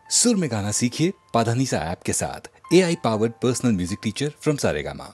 सुर में गाना सीखिए पाधानीसा ऐप के साथ। AI powered personal music teacher from Saregama.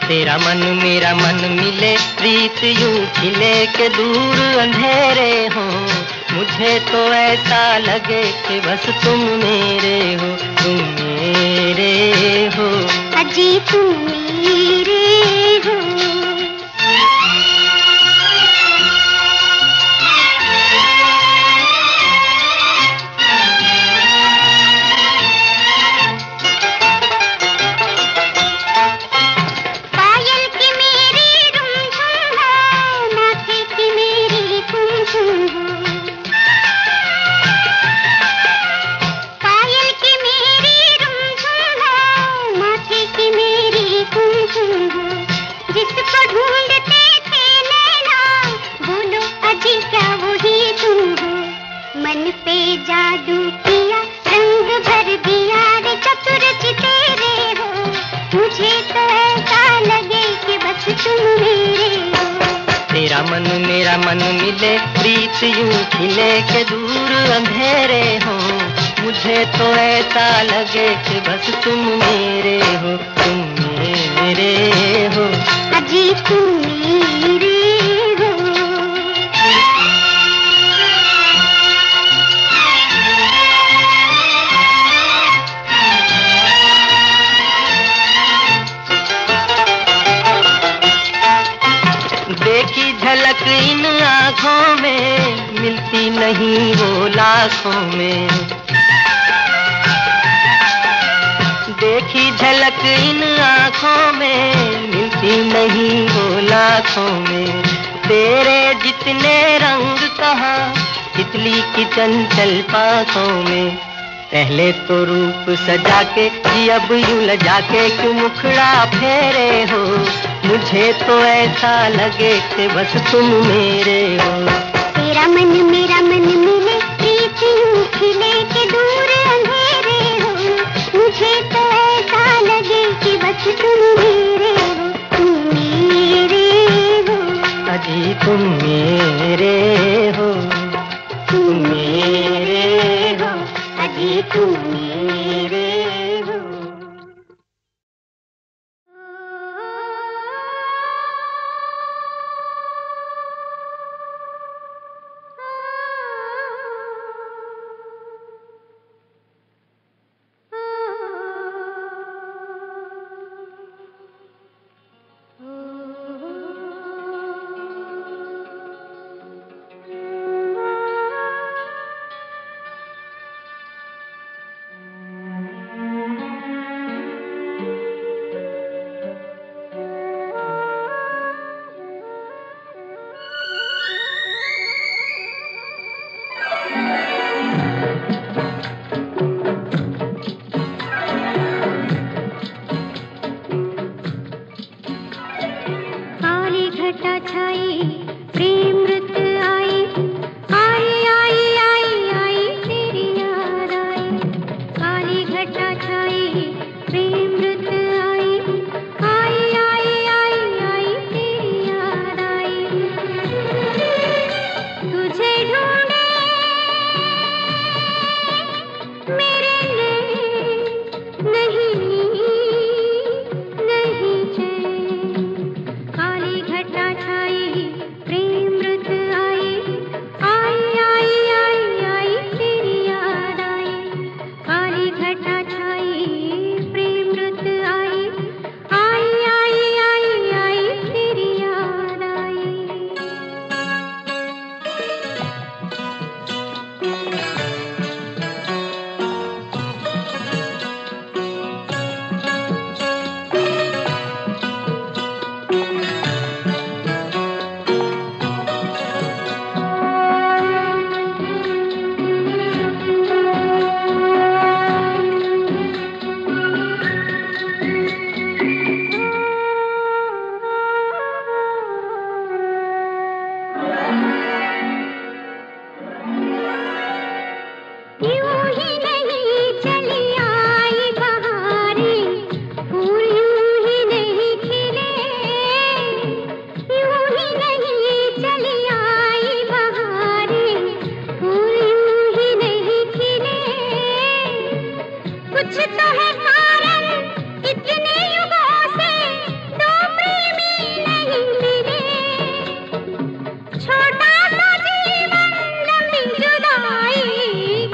तेरा मन मेरा मन मिले, प्रीत यूं खिले के दूर अंधेरे हो। मुझे तो ऐसा लगे कि बस तुम मेरे हो, तुम मेरे हो, अजी तुम मेरे हो। जादू किया, रंग भर दिया रे चतुर तेरे हो। मुझे तो ऐसा लगे कि बस तुम मेरे हो। तेरा मन मेरा मन मिले, प्रीत यूं खिले के दूर अंधेरे हो। मुझे तो ऐसा लगे कि बस तुम मेरे हो, तुम मेरे हो, अजी तुम मेरे हो। देखी झलक इन आँखों में, मिलती नहीं वो लाखों में। देखी झलक इन आँखों में, मिलती नहीं वो लाखों में। तेरे जितने रंग कहाँ, तितली की चंचल पाँखों में। पहले तो रूप सजा के जी अब यूं लजा के क्यों मुखड़ा फेरे हो। मुझे तो ऐसा लगे कि बस तुम मेरे हो। तेरा मन मेरा मन मिले, प्रीत यूं खिले के दूर अंधेरे हो। मुझे तो ऐसा लगे कि बस तुम मेरे हो, तुम मेरे हो, अजी तुम मेरे हो, तुम मेरे हो, अजी तुम मेरे हो। कुछ तो है कारण इतने युगों से दो प्रेमी नहीं मिले। छोटा सा जीवन लंबी जुदाई,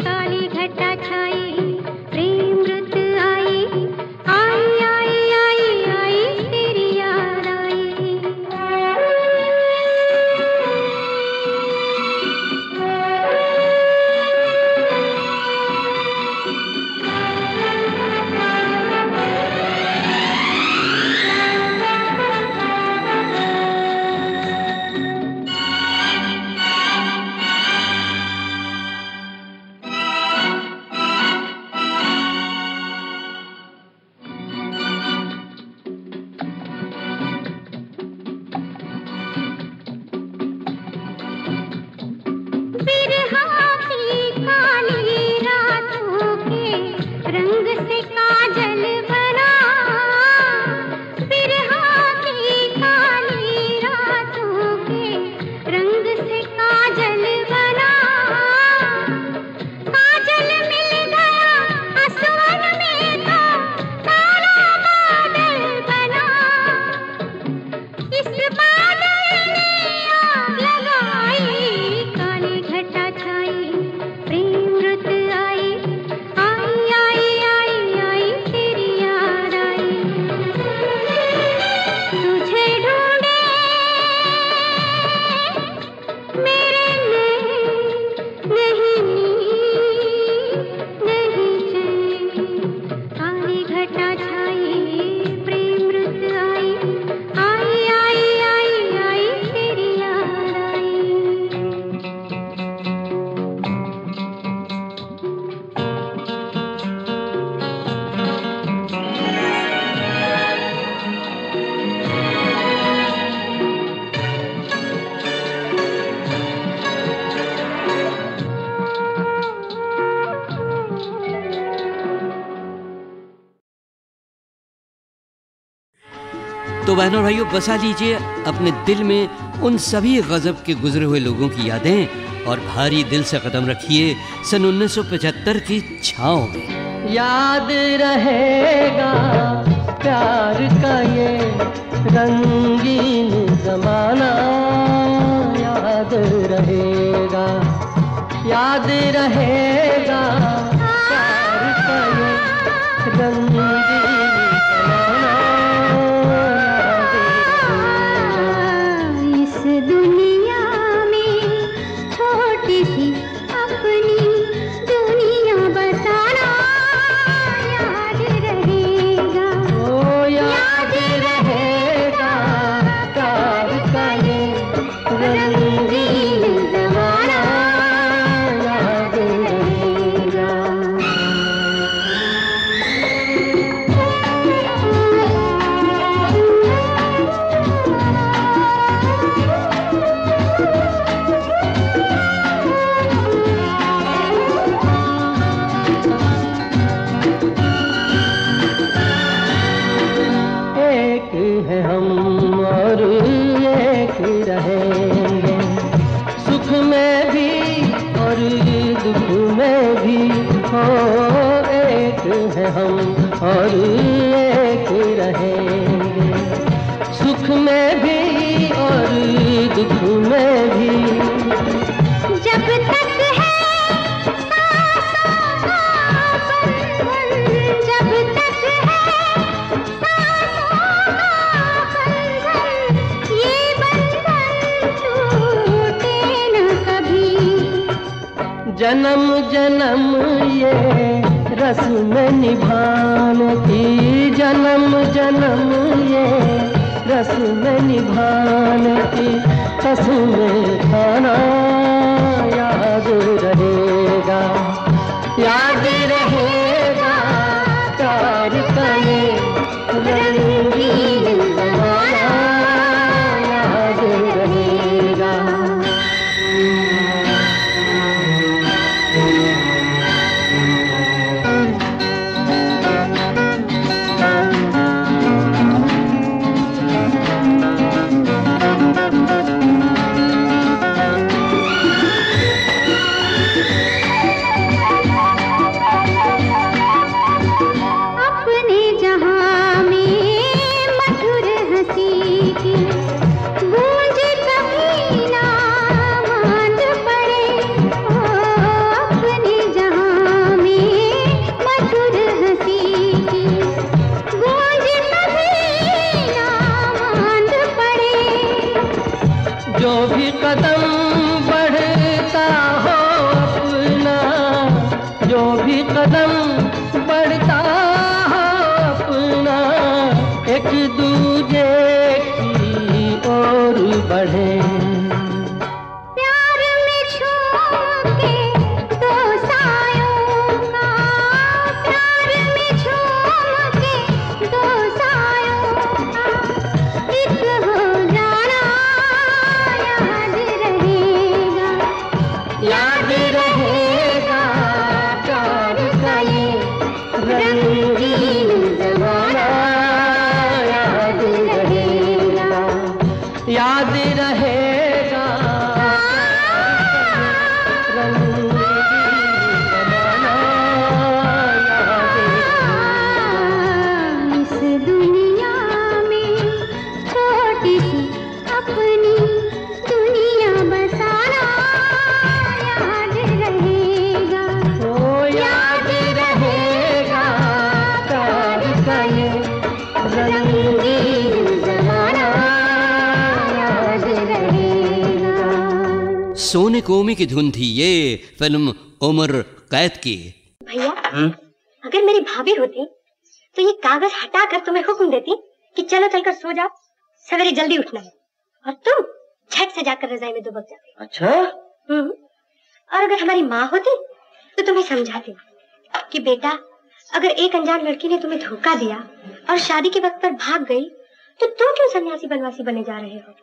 काली घटा छाई प्रेम रुत आई, आई आई आई आई तेरी याद आई। रंग से काजल बना, बिरहा की काली रातों के रंग से काजल बना। काजल मिल गया आसमान में तो काला बादल बना। इस बादल ने आग लगाई, काली घटा छाई प्रेम रुत आई, आई आई आई आई तेरी याद आई। तुझे ढूंढे मेरे नहीं नहीं चैन, काली घटा छाई प्रेम रुत आई, आई आई आई आई तेरी याद आई। तो बहनों और भाइयों, बसा लीजिए अपने दिल में उन सभी गजब के गुजरे हुए लोगों की यादें और भारी दिल से कदम रखिए सन 1975 की छाँव में। याद रहेगा प्यार का ये रंगीन जमाना, याद रहेगा, याद रहेगा प्यार का ये रंगीन जमाना, याद रहेगा। इस दुनिया में छोटी सी अपनी दुनिया बसाना, याद रहेगा, ओ याद रहेगा प्यार का ये रंगीन जमाना, याद रहेगा। एक है हम और एक रहेंगे, सुख में भी और दुख में भी, हो एक है हम और एक रहेंगे, सुख में भी और दुख में भी। जब तक है सांसों का बंधन, जब तक है सांसों का बंधन, ये बंधन टूटे न कभी। जन्म जन्म ये रस्म निभाने की, जन्म जन्म ये रस्म निभाने की कसम खाना, याद रहेगा, याद रहेगा प्यार का ये रंगीन जमाना, याद रहेगा। सोने कोमी की धुन थी ये फिल्म उम्र कैद की। भैया अगर मेरी भाभी होती तो ये कागज हटाकर तुम्हें हुक्म देती कि चलो चलकर सो जाओ, सवेरे जल्दी उठना है, और तुम झट से जाकर रजाई में दुबक जाते। अच्छा। और अगर हमारी माँ होती तो तुम्हें समझाती कि बेटा अगर एक अनजान लड़की ने तुम्हें धोखा दिया और शादी के वक्त पर भाग गई तो तुम क्यों सन्यासी बनवासी बने जा रहे हो।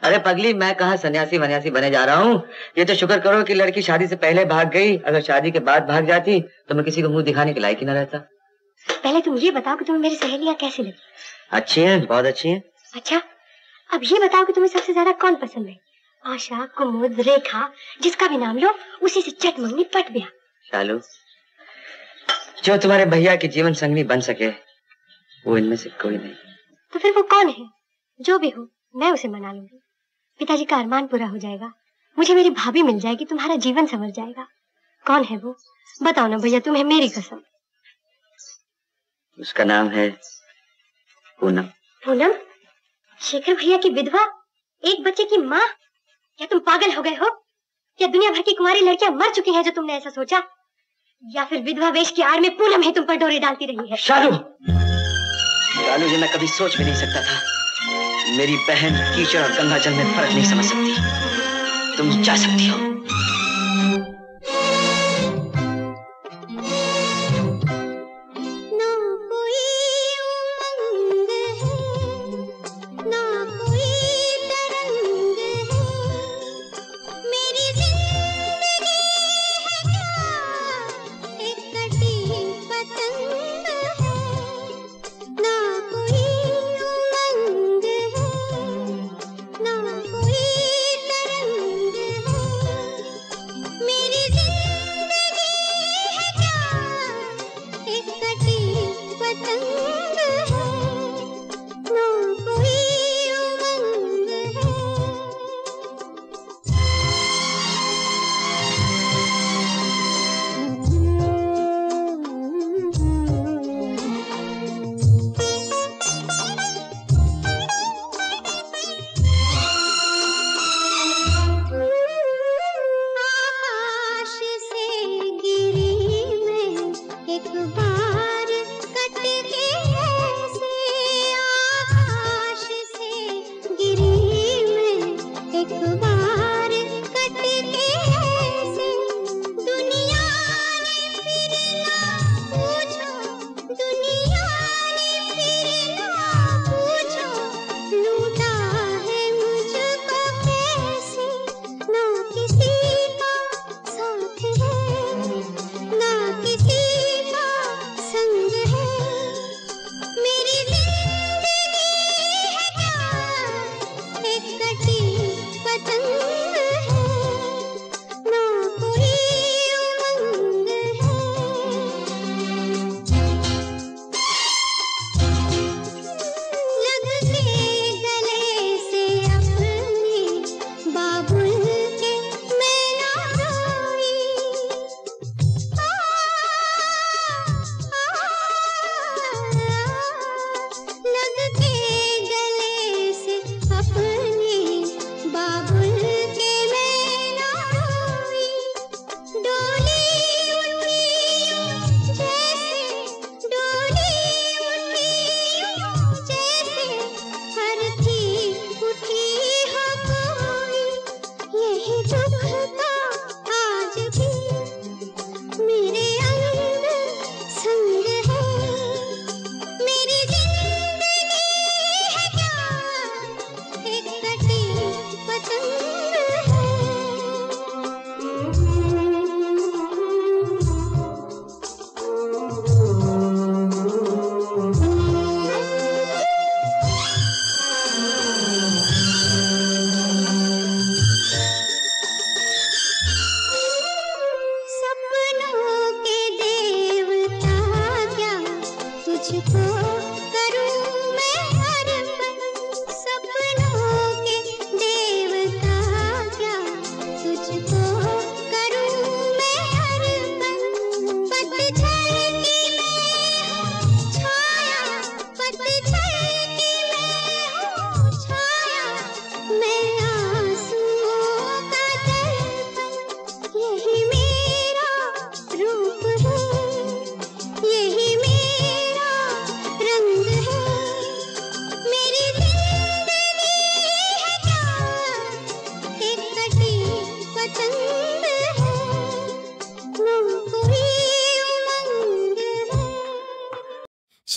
अरे पगली, मैं कहाँ सन्यासी वन्यासी बने जा रहा हूँ। ये तो शुक्र करो कि लड़की शादी से पहले भाग गई, अगर शादी के बाद भाग जाती तो मैं किसी को मुंह दिखाने के लायक ही न रहता। पहले तुम ये बताओ कि तुम्हें मेरी सहेलियाँ कैसी लगी। अच्छी हैं, बहुत अच्छी हैं। अच्छा अब ये बताओ कि तुम्हें सबसे ज्यादा कौन पसंद है। आशा, कुमुद, रेखा, जिसका भी नाम लो उसी से चट मंगनी पट ब्याह। शालू, जो तुम्हारे भैया की जीवन संगनी बन सके वो इनमें से कोई नहीं। तो फिर वो कौन है? जो भी हो मैं उसे मना लूंगी। पिताजी का अरमान पूरा हो जाएगा, मुझे मेरी भाभी मिल जाएगी, तुम्हारा जीवन संवर जाएगा। कौन है वो बताओ ना भैया, तुम्हें मेरी कसम। उसका नाम है पूनम। पूनम? शेखर भैया की विधवा, एक बच्चे की माँ? क्या तुम पागल हो गए हो? क्या दुनिया भर की कुंवारी लड़कियां मर चुकी हैं जो तुमने ऐसा सोचा? या फिर विधवा वेश की आड़ में पूनम ही तुम पर डोरे डालती रही है? शालू, शालू, ये मैं कभी सोच भी नहीं सकता था। मेरी बहन कीचड़ और गंगा जल में फर्क नहीं समझ सकती। तुम जा सकती हो।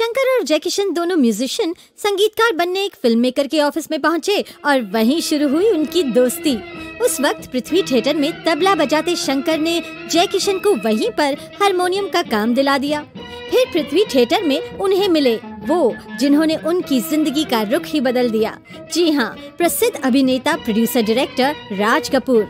शंकर और जय किशन दोनों म्यूजिशियन संगीतकार बनने एक फिल्म मेकर के ऑफिस में पहुंचे और वहीं शुरू हुई उनकी दोस्ती। उस वक्त पृथ्वी थिएटर में तबला बजाते शंकर ने जय किशन को वहीं पर हारमोनियम का काम दिला दिया। फिर पृथ्वी थिएटर में उन्हें मिले वो जिन्होंने उनकी जिंदगी का रुख ही बदल दिया। जी हाँ, प्रसिद्ध अभिनेता, प्रोड्यूसर, डायरेक्टर राज कपूर।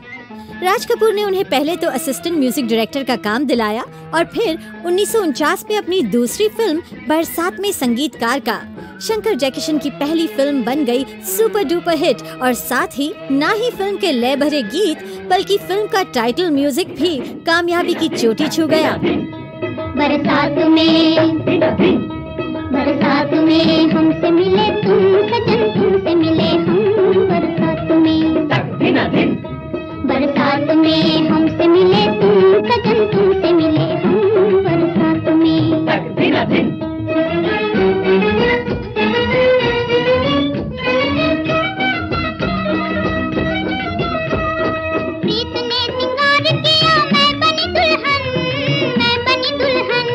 राज कपूर ने उन्हें पहले तो असिस्टेंट म्यूजिक डायरेक्टर का काम दिलाया और फिर 1949 में अपनी दूसरी फिल्म बरसात में संगीतकार का। शंकर जय किशन की पहली फिल्म बन गई सुपर डुपर हिट और साथ ही ना ही फिल्म के लय भरे गीत बल्कि फिल्म का टाइटल म्यूजिक भी कामयाबी की चोटी छू गया। बरसात में हमसे मिले तुम सजन, तुमसे मिले हम बरसात में। बरसात में हमसे मिले तुम सजन, तुमसे मिले हम बरसात में। प्रीत ने सिंगार किया, मैं बनी दुल्हन, मैं बनी दुल्हन।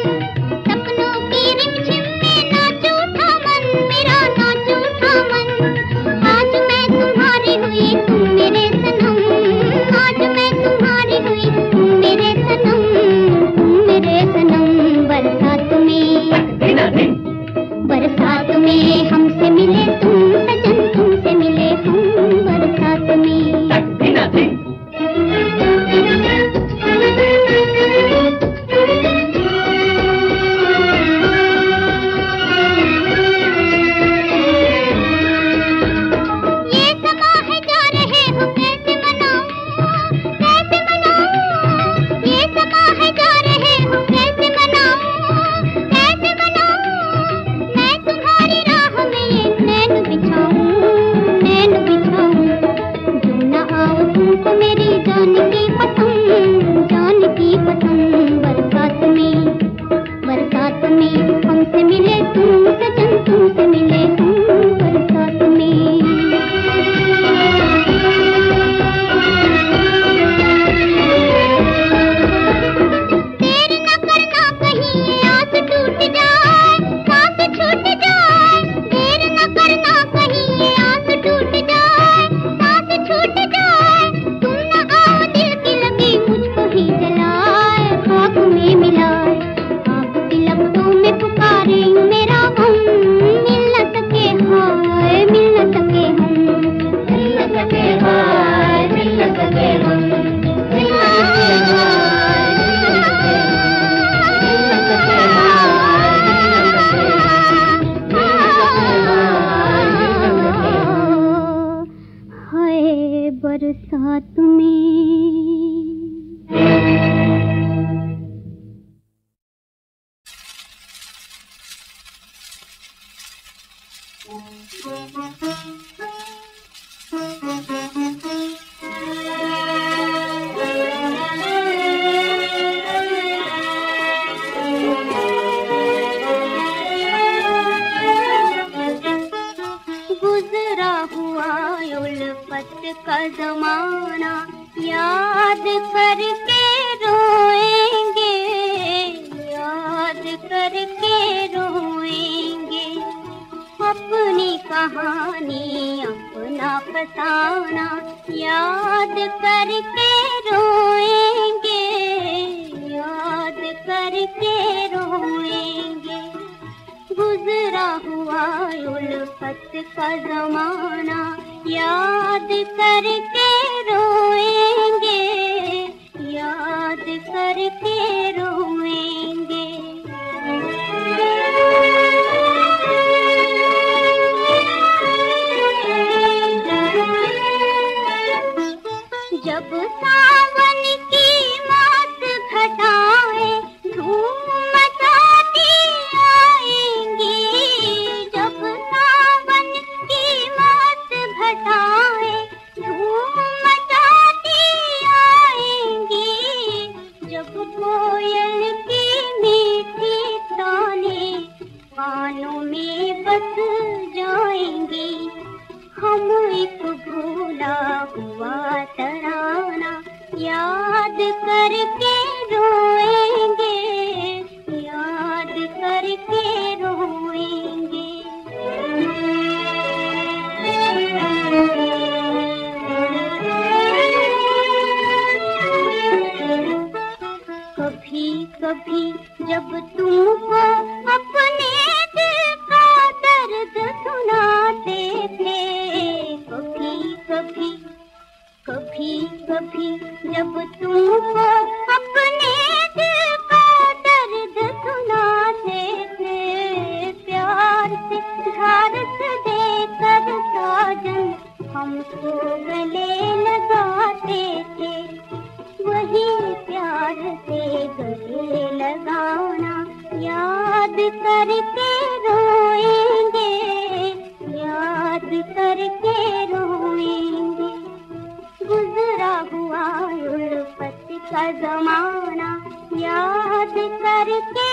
सपनों की रिमझिम में नाच उठा मन, मेरा नाच उठा मन। आज मैं तुम्हारी हुई, तुम मेरे सनम। आज मैं तुम्हारी हुई, तुम मेरे सनम, तुम मेरे सनम। बरसात में हमसे मिले तुम सजन, तुमसे मिले हम बरसात में। ये समा है जा रहे हो कैसे मनाऊं, कैसे मनाऊं। ये समा है जा रहे हो कैसे मनाऊं, कैसे मनाऊं। मैं तुम्हारी राह में ये नैन बिछाऊं, नैन बिछाऊं। जो न आओ तुमको मेरी जान की कसम, जान की कसम। बरसात में हमसे मिले तुम सजन, तुमसे मिले हम बरसात में। देर न करना कहीं ये आस टूट जाए, सांस छूट जाए। देर न करना कहीं ये आस टूट जाए, सांस छूट जाए। तुम न आओ दिल की लगी मुझको ही जलाए, आँख में मिलाए। आँख की लपटों में पुकारे यूं मेरा हम, मिल न सके हाय, मिल न सके हम। मिल न सके हाय, मिल न सके हम। मिल न सके हाय, मिल न सके हम। मिल न सके हाय, मिल न सके हम। हाय बरसात में। गुजरा हुआ उल्फत का जमाना याद करके रोएंगे, याद करके रोएंगे। अपनी कहानी अपना फसाना याद करके रोएंगे, याद करके रोएंगे। गुजरा हुआ उल्फत का जमाना याद करके रोएंगे, याद करके रोएंगे। जब सावन की मास घटाए धूम मचाती आएंगी, जब सावन की मास घटाए धूम मचाती आएंगी। जब कोयल कभी जब तुमको अपने दिल का दर्द सुनाते थे, कभी कभी कभी कभी जब तुमको अपने दिल का दर्द सुनाते थे, प्यार से ढारस देकर साजन हमको गले लगाते थे, वही प्यार से गले लगाना याद करके रोएंगे, याद करके रोएंगे। गुजरा हुआ उल्फत का जमाना याद करके